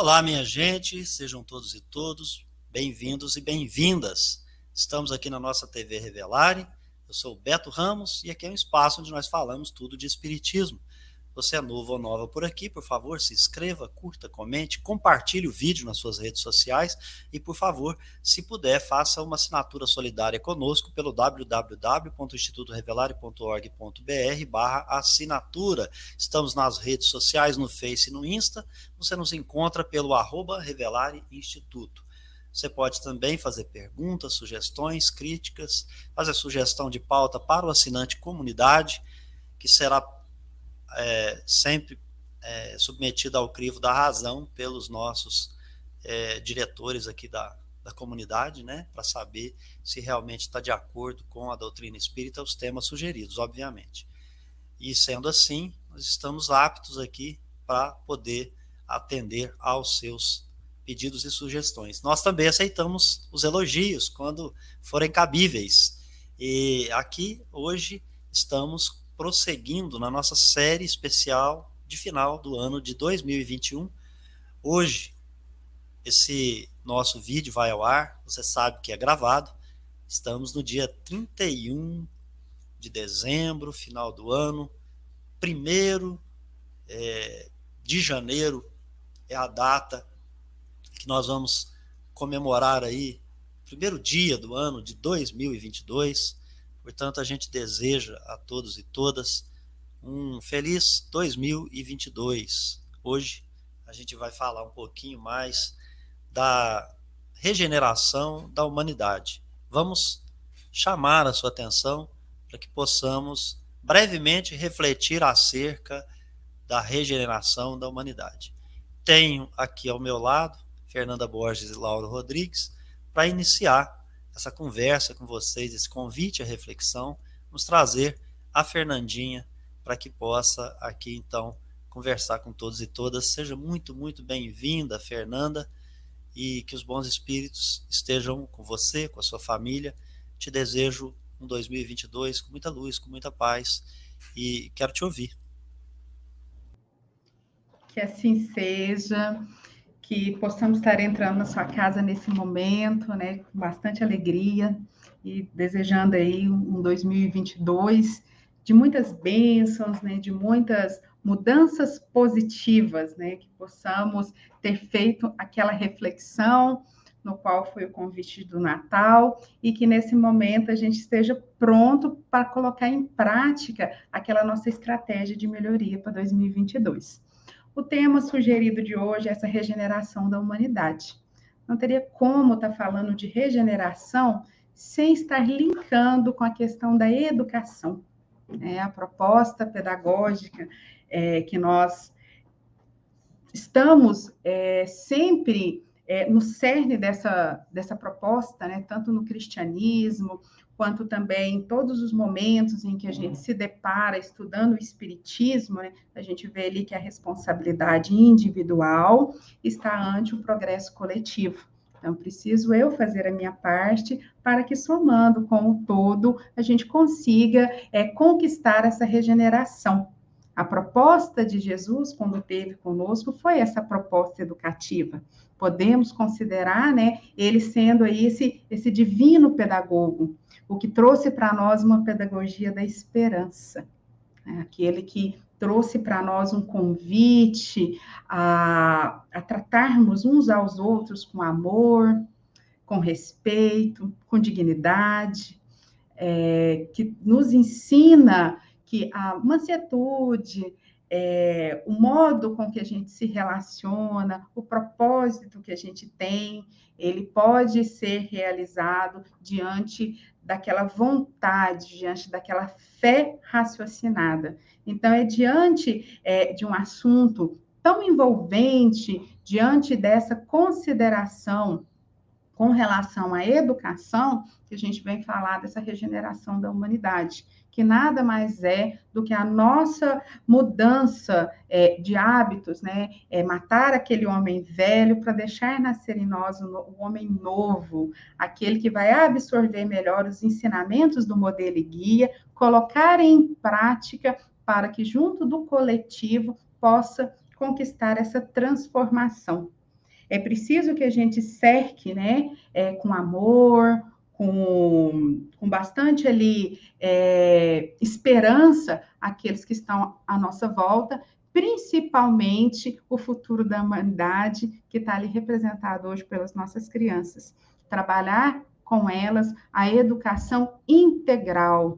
Olá, minha gente, sejam todos e todos bem-vindos e bem-vindas. Estamos aqui na nossa TV Revelare. Eu sou o Beto Ramos e aqui é um espaço onde nós falamos tudo de espiritismo. Você é novo ou nova por aqui, por favor, se inscreva, curta, comente, compartilhe o vídeo nas suas redes sociais e, por favor, se puder, faça uma assinatura solidária conosco pelo www.institutorevelare.org.br/assinatura. Estamos nas redes sociais, no Face e no Insta. Você nos encontra pelo @Revelare Instituto. Você pode também fazer perguntas, sugestões, críticas, fazer sugestão de pauta para o assinante comunidade, que será sempre submetida ao crivo da razão pelos nossos diretores aqui da comunidade, né, para saber se realmente está de acordo com a doutrina espírita, os temas sugeridos, obviamente. E sendo assim, nós estamos aptos aqui para poder atender aos seus pedidos e sugestões. Nós também aceitamos os elogios quando forem cabíveis. E aqui, hoje, estamos prosseguindo na nossa série especial de final do ano de 2021. Hoje, esse nosso vídeo vai ao ar, você sabe que é gravado. Estamos no dia 31 de dezembro, final do ano. 1º de janeiro é a data que nós vamos comemorar aí, primeiro dia do ano de 2022. Portanto, a gente deseja a todos e todas um feliz 2022. Hoje a gente vai falar um pouquinho mais da regeneração da humanidade. Vamos chamar a sua atenção para que possamos brevemente refletir acerca da regeneração da humanidade. Tenho aqui ao meu lado Fernanda Borges e Lauro Rodrigues para iniciar essa conversa com vocês, esse convite à reflexão. Vamos trazer a Fernandinha para que possa aqui então conversar com todos e todas. Seja muito, muito bem-vinda, Fernanda, e que os bons espíritos estejam com você, com a sua família. Te desejo um 2022 com muita luz, com muita paz, e quero te ouvir. Que assim seja, que possamos estar entrando na sua casa nesse momento, né, com bastante alegria, e desejando aí um 2022 de muitas bênçãos, né, de muitas mudanças positivas, né, que possamos ter feito aquela reflexão no qual foi o convite do Natal, e que nesse momento a gente esteja pronto para colocar em prática aquela nossa estratégia de melhoria para 2022. O tema sugerido de hoje é essa regeneração da humanidade. Não teria como estar falando de regeneração sem estar linkando com a questão da educação. A proposta pedagógica que nós estamos sempre no cerne dessa proposta, né, tanto no cristianismo, quanto também em todos os momentos em que a gente se depara estudando o espiritismo, né, a gente vê ali que a responsabilidade individual está ante o progresso coletivo. Então, preciso eu fazer a minha parte para que, somando com o todo, a gente consiga conquistar essa regeneração. A proposta de Jesus, quando esteve conosco, foi essa proposta educativa. Podemos considerar, né, ele sendo aí esse divino pedagogo, o que trouxe para nós uma pedagogia da esperança, né? Aquele que trouxe para nós um convite a tratarmos uns aos outros com amor, com respeito, com dignidade, que nos ensina que a mansuetude, o modo com que a gente se relaciona, o propósito que a gente tem, ele pode ser realizado diante daquela vontade, diante daquela fé raciocinada. Então, diante de um assunto tão envolvente, diante dessa consideração com relação à educação, que a gente vem falar dessa regeneração da humanidade, que nada mais é do que a nossa mudança de hábitos, né? Matar aquele homem velho para deixar nascer em nós o homem novo, aquele que vai absorver melhor os ensinamentos do modelo e guia, colocar em prática para que junto do coletivo possa conquistar essa transformação. É preciso que a gente cerque, né, com amor, com bastante ali esperança aqueles que estão à nossa volta, principalmente o futuro da humanidade que está ali representado hoje pelas nossas crianças. Trabalhar com elas a educação integral,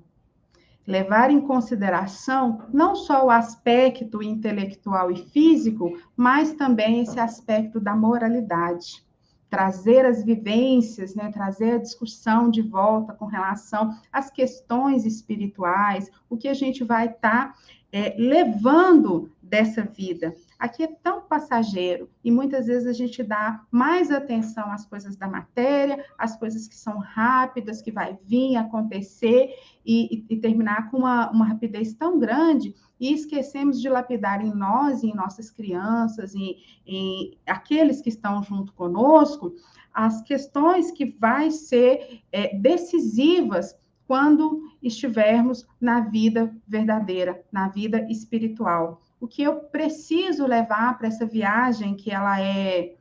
levar em consideração não só o aspecto intelectual e físico, mas também esse aspecto da moralidade. Trazer as vivências, né, trazer a discussão de volta com relação às questões espirituais, o que a gente vai estar levando dessa vida. Aqui é tão passageiro e muitas vezes a gente dá mais atenção às coisas da matéria, às coisas que são rápidas, que vai vir acontecer e terminar com uma rapidez tão grande e esquecemos de lapidar em nós e em nossas crianças, em aqueles que estão junto conosco, as questões que vai ser decisivas quando estivermos na vida verdadeira, na vida espiritual. O que eu preciso levar para essa viagem, que ela é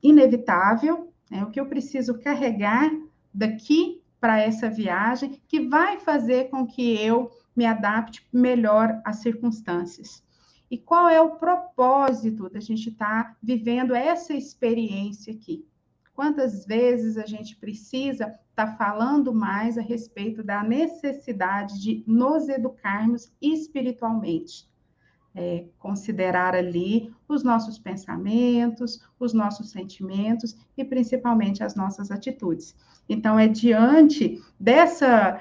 inevitável, né? O que eu preciso carregar daqui para essa viagem, que vai fazer com que eu me adapte melhor às circunstâncias. E qual é o propósito da gente estar vivendo essa experiência aqui? Quantas vezes a gente precisa estar falando mais a respeito da necessidade de nos educarmos espiritualmente? Considerar ali os nossos pensamentos, os nossos sentimentos e principalmente as nossas atitudes. Então, é diante dessa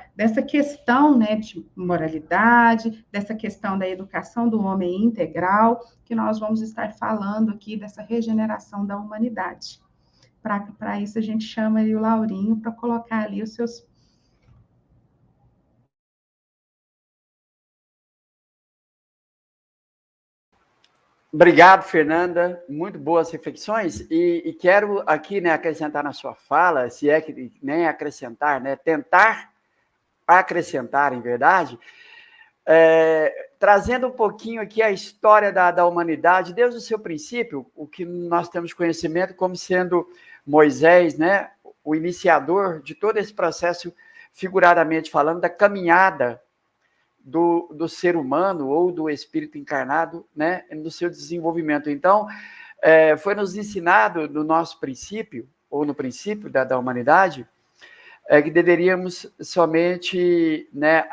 questão, né, de moralidade, dessa questão da educação do homem integral, que nós vamos estar falando aqui dessa regeneração da humanidade. Para isso, a gente chama ali o Laurinho para colocar ali os seus. Obrigado, Fernanda. Muito boas reflexões. E quero aqui, né, acrescentar na sua fala, se é que nem acrescentar, né, tentar acrescentar, em verdade, trazendo um pouquinho aqui a história da humanidade, desde o seu princípio, o que nós temos conhecimento como sendo Moisés, né, o iniciador de todo esse processo, figuradamente falando, da caminhada do ser humano ou do espírito encarnado, né, no seu desenvolvimento. Então, foi nos ensinado no nosso princípio, ou no princípio da humanidade, que deveríamos somente, né,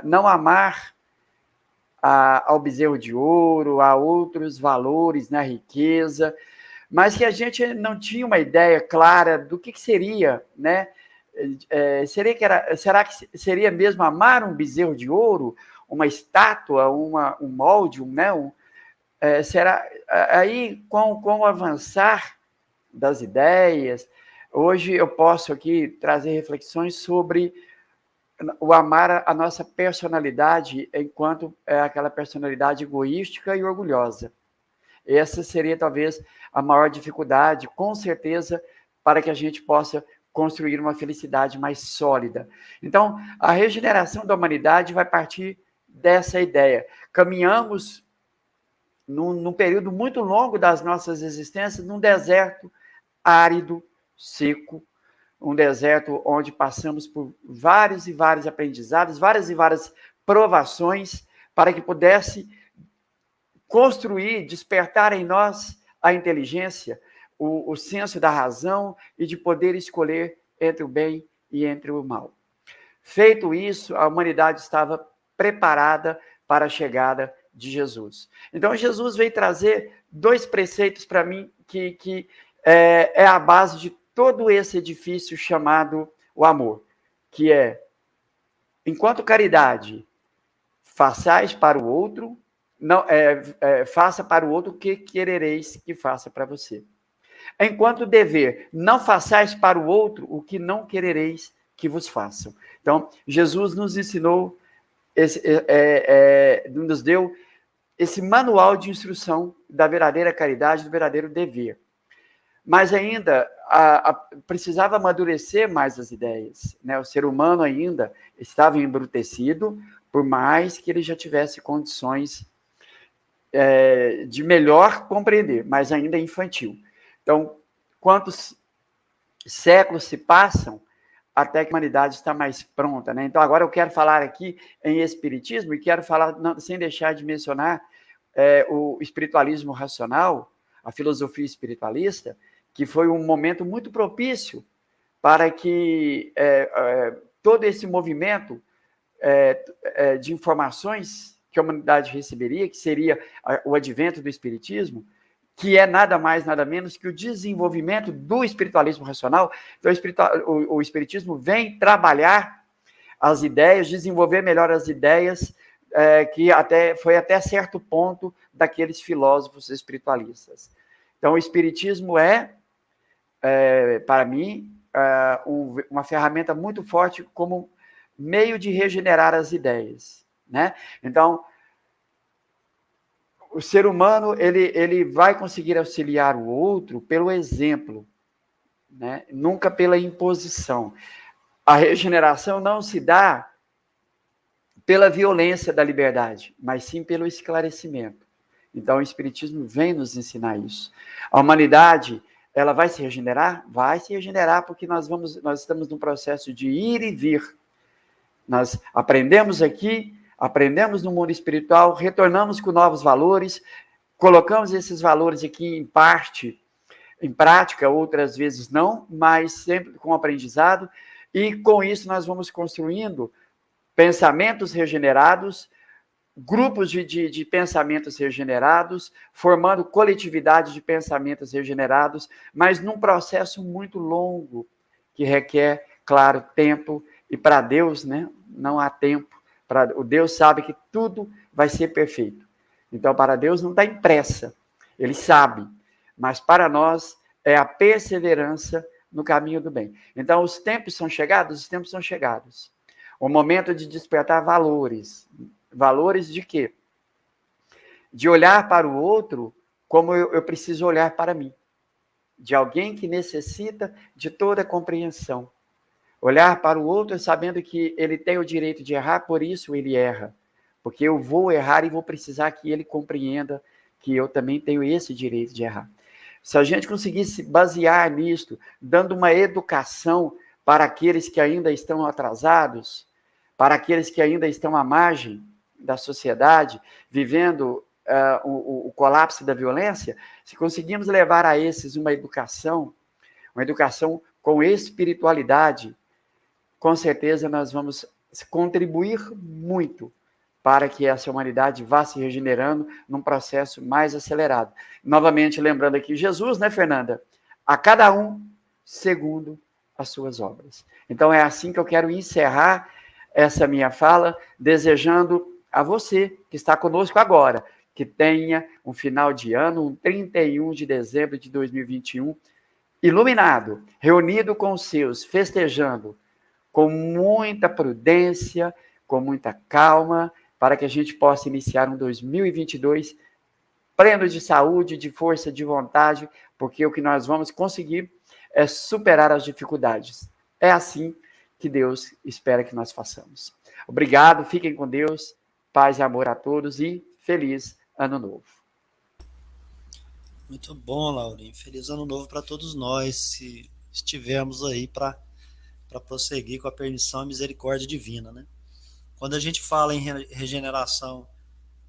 não amar ao bezerro de ouro, a outros valores na riqueza, mas que a gente não tinha uma ideia clara do que seria, né? Será que seria mesmo amar um bezerro de ouro, uma estátua, um molde, né? Será aí com o avançar das ideias, hoje eu posso aqui trazer reflexões sobre o amar a nossa personalidade enquanto aquela personalidade egoística e orgulhosa. Essa seria talvez a maior dificuldade, com certeza, para que a gente possa construir uma felicidade mais sólida. Então, a regeneração da humanidade vai partir dessa ideia. Caminhamos num período muito longo das nossas existências, num deserto árido, seco, um deserto onde passamos por vários e vários aprendizados, várias e várias provações, para que pudesse construir, despertar em nós a inteligência, o senso da razão e de poder escolher entre o bem e entre o mal. Feito isso, a humanidade estava preparada para a chegada de Jesus. Então, Jesus veio trazer 2 preceitos para mim que é a base de todo esse edifício chamado o amor, que é, enquanto caridade, façais para o outro, não, faça para o outro o que querereis que faça para você. Enquanto dever, não façais para o outro o que não querereis que vos façam. Então, Jesus nos ensinou, nos deu esse manual de instrução da verdadeira caridade, do verdadeiro dever. Mas ainda precisava amadurecer mais as ideias, né? O ser humano ainda estava embrutecido, por mais que ele já tivesse condições de melhor compreender, mas ainda infantil. Então, quantos séculos se passam até que a humanidade está mais pronta, né? Então, agora eu quero falar aqui em espiritismo e quero falar, sem deixar de mencionar, o espiritualismo racional, a filosofia espiritualista, que foi um momento muito propício para que todo esse movimento de informações que a humanidade receberia, que seria o advento do espiritismo, que é nada mais, nada menos que o desenvolvimento do espiritualismo racional. Então, o espiritismo vem trabalhar as ideias, desenvolver melhor as ideias, que foi até certo ponto daqueles filósofos espiritualistas. Então, o espiritismo para mim, uma ferramenta muito forte como meio de regenerar as ideias, né? Então, o ser humano ele vai conseguir auxiliar o outro pelo exemplo, né? Nunca pela imposição. A regeneração não se dá pela violência da liberdade, mas sim pelo esclarecimento. Então, o Espiritismo vem nos ensinar isso. A humanidade, ela vai se regenerar? Vai se regenerar, porque nós estamos num processo de ir e vir. Nós aprendemos aqui, aprendemos no mundo espiritual, retornamos com novos valores, colocamos esses valores aqui em parte, em prática, outras vezes não, mas sempre com aprendizado, e com isso nós vamos construindo pensamentos regenerados, grupos de pensamentos regenerados, formando coletividade de pensamentos regenerados, mas num processo muito longo, que requer, claro, tempo, e para Deus, né, não há tempo. O Deus sabe que tudo vai ser perfeito. Então, para Deus não está em pressa, Ele sabe, mas para nós é a perseverança no caminho do bem. Então, os tempos são chegados? Os tempos são chegados. O momento de despertar valores. Valores de quê? De olhar para o outro como eu preciso olhar para mim. De alguém que necessita de toda a compreensão. Olhar para o outro sabendo que ele tem o direito de errar, por isso ele erra. Porque eu vou errar e vou precisar que ele compreenda que eu também tenho esse direito de errar. Se a gente conseguisse basear nisto, dando uma educação para aqueles que ainda estão atrasados, para aqueles que ainda estão à margem da sociedade, vivendo o colapso da violência, se conseguirmos levar a esses uma educação com espiritualidade, com certeza nós vamos contribuir muito para que essa humanidade vá se regenerando num processo mais acelerado. Novamente, lembrando aqui Jesus, né, Fernanda? A cada um segundo as suas obras. Então, é assim que eu quero encerrar essa minha fala, desejando a você que está conosco agora, que tenha um final de ano, um 31 de dezembro de 2021, iluminado, reunido com os seus, festejando, com muita prudência, com muita calma, para que a gente possa iniciar um 2022 pleno de saúde, de força, de vontade, porque o que nós vamos conseguir é superar as dificuldades. É assim que Deus espera que nós façamos. Obrigado, fiquem com Deus, paz e amor a todos e feliz Ano Novo. Muito bom, Laurinho. Feliz Ano Novo para todos nós, se estivermos aí para prosseguir com a permissão e misericórdia divina, né? Quando a gente fala em regeneração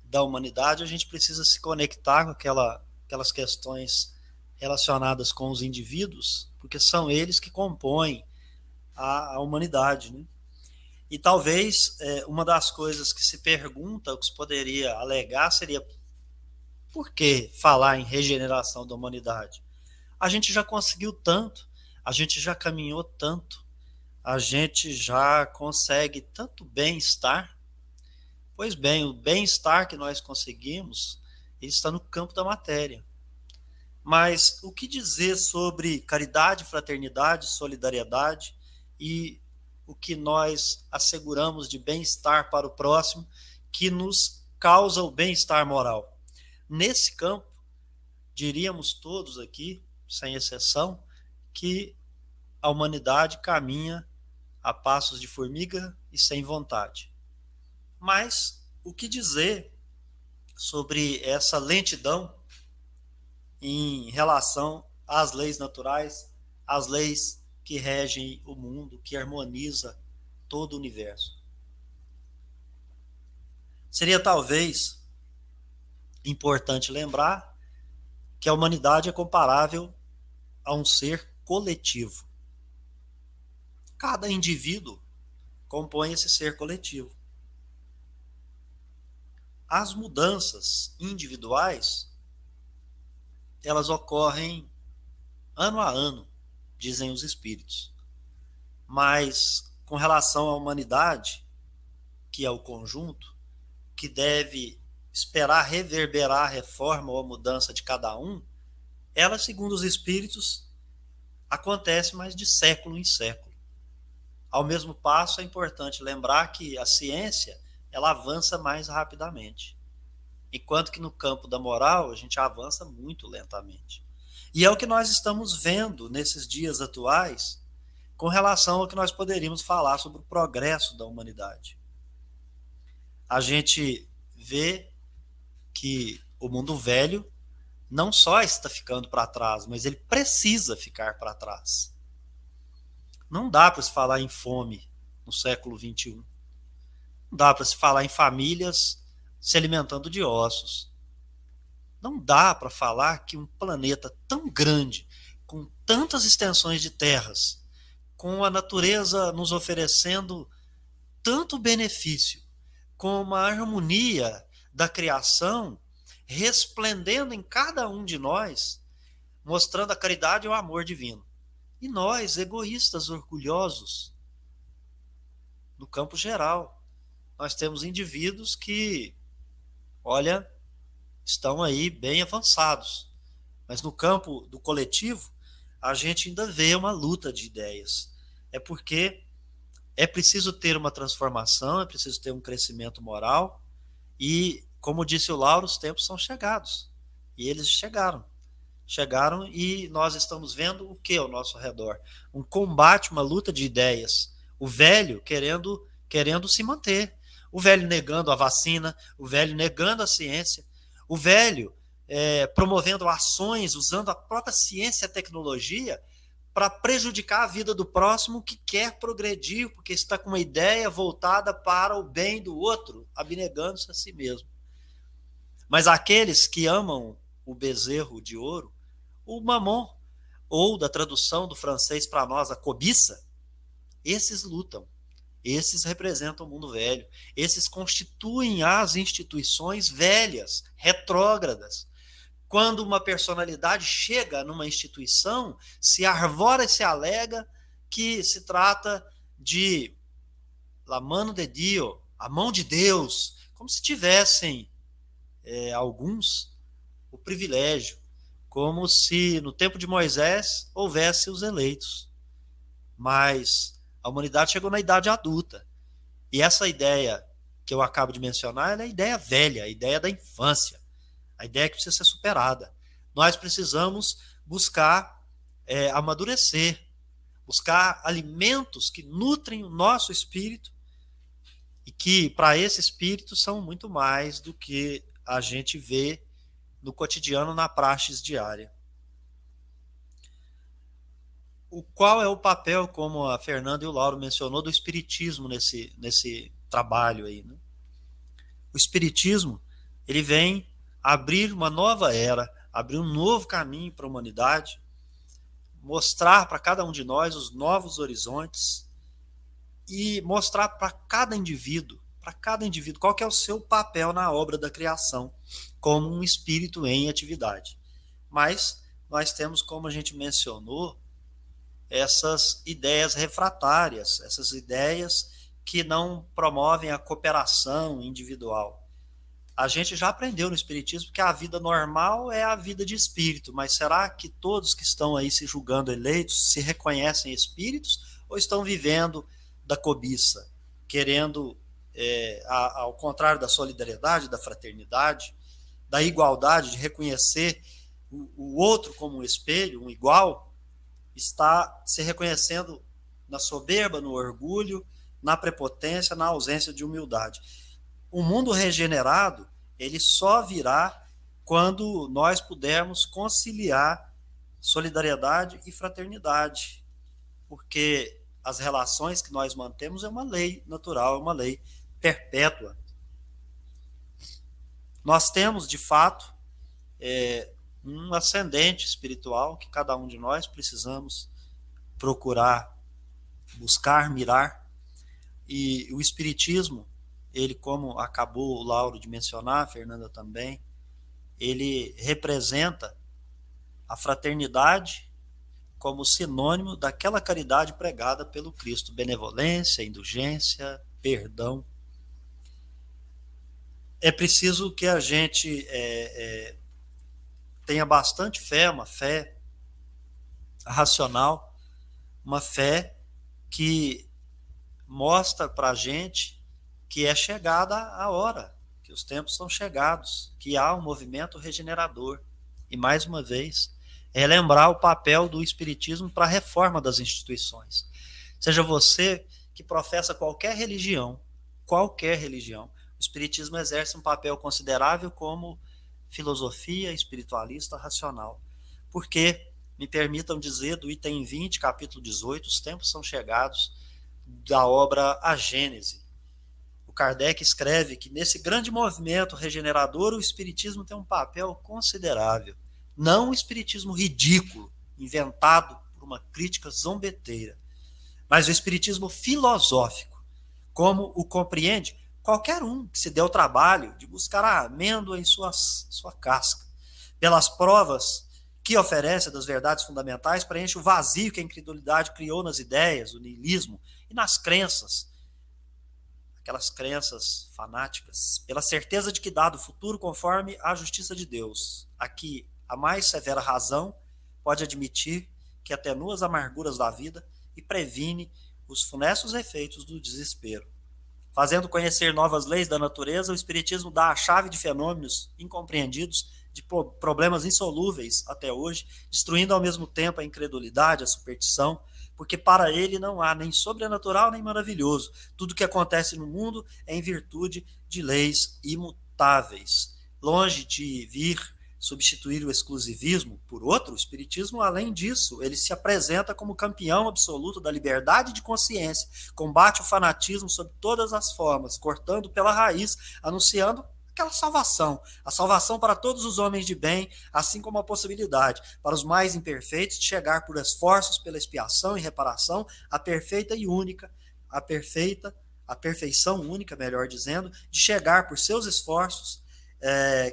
da humanidade, a gente precisa se conectar com aquelas questões relacionadas com os indivíduos, porque são eles que compõem a humanidade, né? E talvez uma das coisas que se pergunta, o que se poderia alegar, seria por que falar em regeneração da humanidade? A gente já conseguiu tanto, a gente já caminhou tanto, a gente já consegue tanto bem-estar. Pois bem, o bem-estar que nós conseguimos, ele está no campo da matéria. Mas o que dizer sobre caridade, fraternidade, solidariedade e o que nós asseguramos de bem-estar para o próximo, que nos causa o bem-estar moral? Nesse campo, diríamos todos aqui, sem exceção, que a humanidade caminha a passos de formiga e sem vontade. Mas o que dizer sobre essa lentidão em relação às leis naturais, às leis que regem o mundo, que harmoniza todo o universo. Seria talvez importante lembrar que a humanidade é comparável a um ser coletivo. Cada indivíduo compõe esse ser coletivo. As mudanças individuais, elas ocorrem ano a ano, dizem os espíritos. Mas com relação à humanidade, que é o conjunto, que deve esperar reverberar a reforma ou a mudança de cada um, ela, segundo os espíritos, acontece mais de século em século. Ao mesmo passo, é importante lembrar que a ciência, ela avança mais rapidamente, enquanto que no campo da moral a gente avança muito lentamente. E é o que nós estamos vendo nesses dias atuais com relação ao que nós poderíamos falar sobre o progresso da humanidade. A gente vê que o mundo velho não só está ficando para trás, mas ele precisa ficar para trás. Não dá para se falar em fome no século XXI. Não dá para se falar em famílias se alimentando de ossos. Não dá para falar que um planeta tão grande, com tantas extensões de terras, com a natureza nos oferecendo tanto benefício, com uma harmonia da criação resplendendo em cada um de nós, mostrando a caridade e o amor divino. E nós, egoístas, orgulhosos, no campo geral, nós temos indivíduos que, olha, estão aí bem avançados. Mas no campo do coletivo, a gente ainda vê uma luta de ideias. É porque é preciso ter uma transformação, é preciso ter um crescimento moral e, como disse o Lauro, os tempos são chegados. E eles chegaram. Chegaram e nós estamos vendo o que ao nosso redor? Um combate, uma luta de ideias. O velho querendo se manter. O velho negando a vacina, o velho negando a ciência, o velho promovendo ações, usando a própria ciência e a tecnologia para prejudicar a vida do próximo que quer progredir, porque está com uma ideia voltada para o bem do outro, abnegando-se a si mesmo. Mas aqueles que amam o bezerro de ouro, o mamon, ou da tradução do francês para nós, a cobiça, esses lutam. Esses representam o mundo velho. Esses constituem as instituições velhas, retrógradas. Quando uma personalidade chega numa instituição, se arvora e se alega que se trata de la mano de Dio, a mão de Deus, como se tivessem alguns o privilégio, como se no tempo de Moisés houvesse os eleitos. Mas a humanidade chegou na idade adulta. E essa ideia que eu acabo de mencionar, ela é a ideia velha, a ideia da infância. A ideia que precisa ser superada. Nós precisamos buscar amadurecer, buscar alimentos que nutrem o nosso espírito e que, para esse espírito, são muito mais do que a gente vê no cotidiano, na praxis diária. Qual é o papel, como a Fernanda e o Lauro mencionou, do espiritismo nesse trabalho aí, né? O espiritismo, ele vem abrir uma nova era, abrir um novo caminho para a humanidade, mostrar para cada um de nós os novos horizontes e mostrar para cada indivíduo qual que é o seu papel na obra da criação, como um espírito em atividade. Mas nós temos, como a gente mencionou, essas ideias refratárias, essas ideias que não promovem a cooperação individual. A gente já aprendeu no espiritismo que a vida normal é a vida de espírito, mas será que todos que estão aí se julgando eleitos se reconhecem espíritos ou estão vivendo da cobiça, querendo, ao contrário da solidariedade, da fraternidade, da igualdade, de reconhecer o outro como um espelho, um igual, está se reconhecendo na soberba, no orgulho, na prepotência, na ausência de humildade. O mundo regenerado, ele só virá quando nós pudermos conciliar solidariedade e fraternidade, porque as relações que nós mantemos é uma lei natural, é uma lei perpétua. Nós temos, de fato, um ascendente espiritual que cada um de nós precisamos procurar, buscar, mirar. E o Espiritismo, ele, como acabou o Lauro de mencionar, a Fernanda também, ele representa a fraternidade como sinônimo daquela caridade pregada pelo Cristo: benevolência, indulgência, perdão. É preciso que a gente tenha bastante fé, uma fé racional, uma fé que mostra para a gente que é chegada a hora, que os tempos são chegados, que há um movimento regenerador. E, mais uma vez, relembrar o papel do Espiritismo para a reforma das instituições. Seja você que professa qualquer religião, o Espiritismo exerce um papel considerável como filosofia espiritualista racional. Porque, me permitam dizer, do item 20, capítulo 18, os tempos são chegados, da obra A Gênese. O Kardec escreve que nesse grande movimento regenerador o Espiritismo tem um papel considerável. Não um Espiritismo ridículo, inventado por uma crítica zombeteira, mas o Espiritismo filosófico, como o compreende qualquer um que se dê o trabalho de buscar a amêndoa em sua casca. Pelas provas que oferece das verdades fundamentais, preenche o vazio que a incredulidade criou nas ideias, o niilismo e nas crenças, aquelas crenças fanáticas, pela certeza de que dado o futuro conforme a justiça de Deus. Aqui, a mais severa razão pode admitir que atenua as amarguras da vida e previne os funestos efeitos do desespero. Fazendo conhecer novas leis da natureza, o Espiritismo dá a chave de fenômenos incompreendidos, de problemas insolúveis até hoje, destruindo ao mesmo tempo a incredulidade, a superstição, porque para ele não há nem sobrenatural nem maravilhoso. Tudo que acontece no mundo é em virtude de leis imutáveis. Longe de vir substituir o exclusivismo por outro, o Espiritismo, além disso, ele se apresenta como campeão absoluto da liberdade de consciência, combate o fanatismo sob todas as formas, cortando pela raiz, anunciando aquela salvação, a salvação para todos os homens de bem, assim como a possibilidade para os mais imperfeitos de chegar por esforços pela expiação e reparação à perfeita e única, a perfeição única, melhor dizendo, de chegar por seus esforços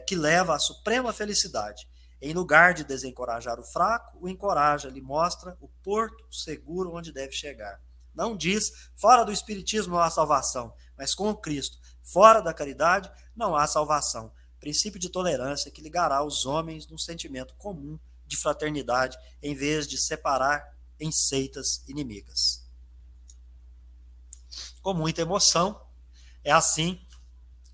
que leva à suprema felicidade. Em lugar de desencorajar o fraco, o encoraja, lhe mostra o porto seguro onde deve chegar. Não diz, fora do Espiritismo não há salvação, mas com o Cristo, fora da caridade, não há salvação. Princípio de tolerância que ligará os homens num sentimento comum de fraternidade, em vez de separar em seitas inimigas. Com muita emoção, é assim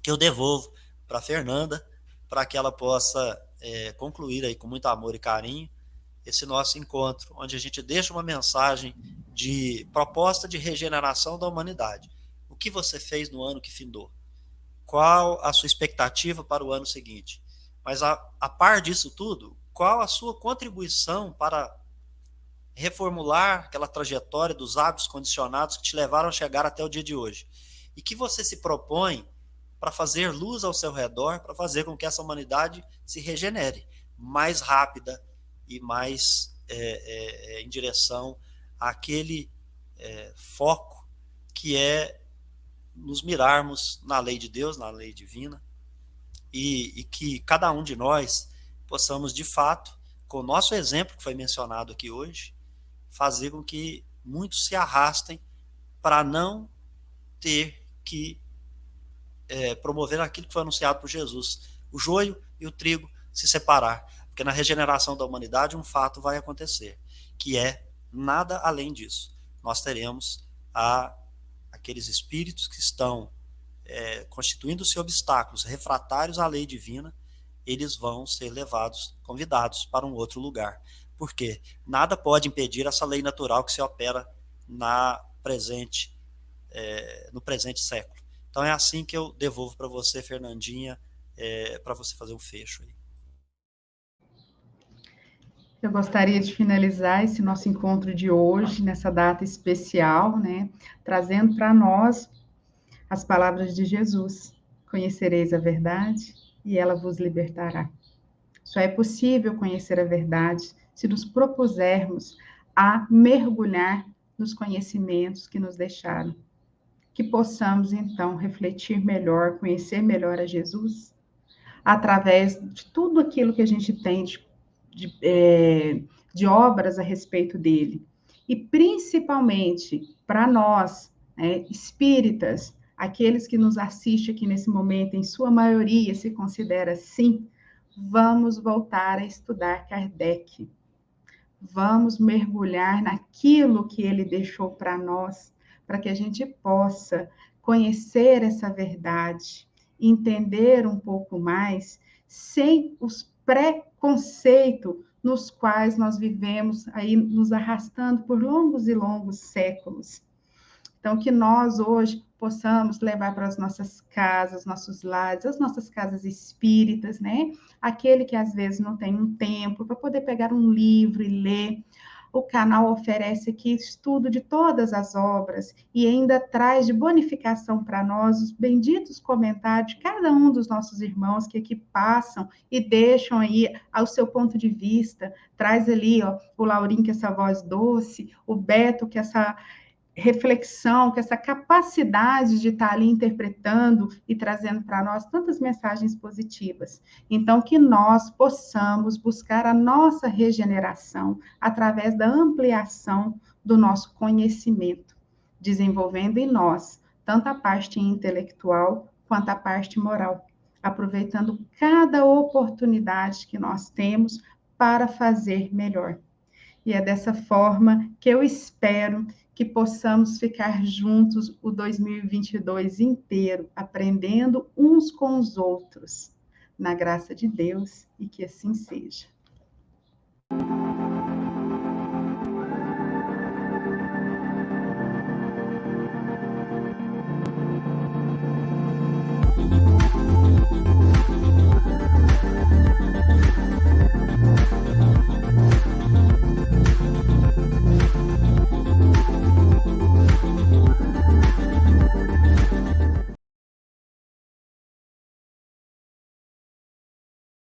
que eu devolvo para a Fernanda, para que ela possa concluir aí com muito amor e carinho esse nosso encontro, onde a gente deixa uma mensagem de proposta de regeneração da humanidade. O que você fez no ano que findou? Qual a sua expectativa para o ano seguinte? Mas a par disso tudo, qual a sua contribuição para reformular aquela trajetória dos hábitos condicionados que te levaram a chegar até o dia de hoje? E que você se propõe para fazer luz ao seu redor, para fazer com que essa humanidade se regenere mais rápida e mais em direção àquele foco que é nos mirarmos na lei de Deus, na lei divina, e que cada um de nós possamos, de fato, com o nosso exemplo que foi mencionado aqui hoje, fazer com que muitos se arrastem para não ter que promover aquilo que foi anunciado por Jesus, o joio e o trigo se separar, porque na regeneração da humanidade um fato vai acontecer, que é nada além disso. Nós teremos aqueles espíritos que estão constituindo-se obstáculos refratários à lei divina, eles vão ser levados, convidados para um outro lugar. Porque nada pode impedir essa lei natural que se opera no presente século. Então é assim que eu devolvo para você, Fernandinha, para você fazer um fecho aí. Eu gostaria de finalizar esse nosso encontro de hoje, nessa data especial, né, trazendo para nós as palavras de Jesus. Conhecereis a verdade e ela vos libertará. Só é possível conhecer a verdade se nos propusermos a mergulhar nos conhecimentos que nos deixaram. Que possamos, então, refletir melhor, conhecer melhor a Jesus, através de tudo aquilo que a gente tem de obras a respeito dele. E, principalmente, para nós, né, espíritas, aqueles que nos assistem aqui nesse momento, em sua maioria se considera assim, vamos voltar a estudar Kardec. Vamos mergulhar naquilo que ele deixou para nós, para que a gente possa conhecer essa verdade, entender um pouco mais, sem os preconceitos nos quais nós vivemos aí nos arrastando por longos e longos séculos. Então, que nós hoje possamos levar para as nossas casas, nossos lares, as nossas casas espíritas, né? Aquele que às vezes não tem um tempo para poder pegar um livro e ler. O canal oferece aqui estudo de todas as obras e ainda traz de bonificação para nós os benditos comentários de cada um dos nossos irmãos que aqui passam e deixam aí ao seu ponto de vista. Traz ali, ó, o Laurinho, que é essa voz doce, o Beto, que é essa reflexão, que essa capacidade de estar ali interpretando e trazendo para nós tantas mensagens positivas. Então, que nós possamos buscar a nossa regeneração através da ampliação do nosso conhecimento, desenvolvendo em nós tanto a parte intelectual quanto a parte moral, aproveitando cada oportunidade que nós temos para fazer melhor. E é dessa forma que eu espero que possamos ficar juntos o 2022 inteiro, aprendendo uns com os outros, na graça de Deus, e que assim seja.